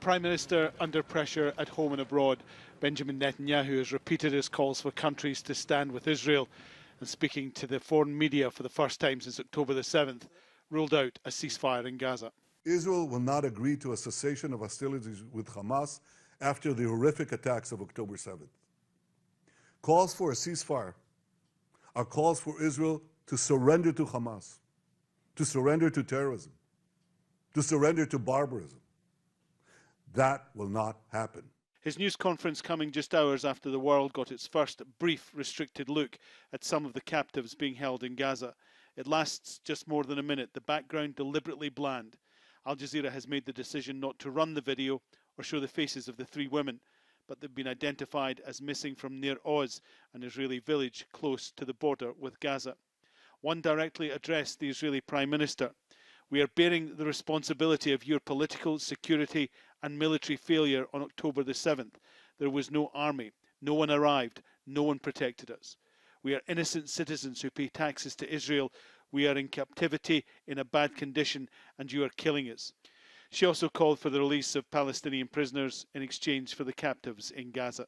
Prime Minister under pressure at home and abroad. Benjamin Netanyahu has repeated his calls for countries to stand with Israel, and speaking to the foreign media for the first time since October the 7th, ruled out a ceasefire in Gaza. Israel will not agree to a cessation of hostilities with Hamas after the horrific attacks of October 7th. Calls for a ceasefire are calls for Israel to surrender to Hamas, to surrender to terrorism, to surrender to barbarism. That will not happen. His news conference coming just hours after the world got its first brief, restricted look at some of the captives being held in Gaza. It lasts just more than a minute, the background deliberately bland. Al Jazeera has made the decision not to run the video or show the faces of the three women, but they've been identified as missing from Nir Oz, an Israeli village close to the border with Gaza. One directly addressed the Israeli Prime Minister. "We are bearing the responsibility of your political, security and military failure on October the 7th. There was no army, no one arrived, no one protected us. We are innocent citizens who pay taxes to Israel. We are in captivity in a bad condition and you are killing us." She also called for the release of Palestinian prisoners in exchange for the captives in Gaza.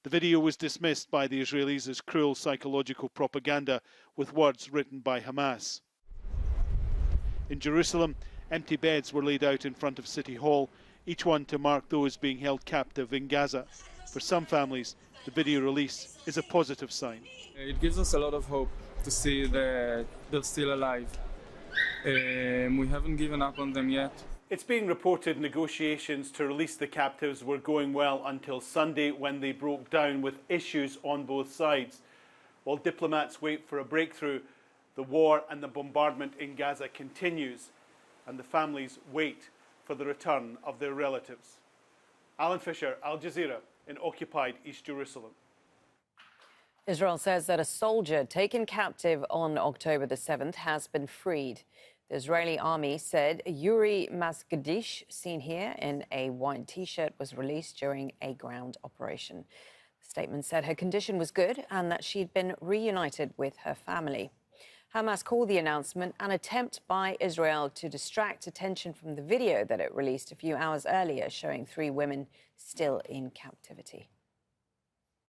The video was dismissed by the Israelis as cruel psychological propaganda with words written by Hamas. In Jerusalem, empty beds were laid out in front of City Hall, each one to mark those being held captive in Gaza. For some families, the video release is a positive sign. It gives us a lot of hope to see that they're still alive. We haven't given up on them yet. It's being reported negotiations to release the captives were going well until Sunday, when they broke down with issues on both sides. While diplomats wait for a breakthrough, the war and the bombardment in Gaza continues, and the families wait for the return of their relatives. Alan Fisher, Al Jazeera, in occupied East Jerusalem. Israel says that a soldier taken captive on October the 7th has been freed. The Israeli army said Ori Megidish, seen here in a white T-shirt, was released during a ground operation. The statement said her condition was good and that she'd been reunited with her family. Hamas called the announcement an attempt by Israel to distract attention from the video that it released a few hours earlier showing three women still in captivity.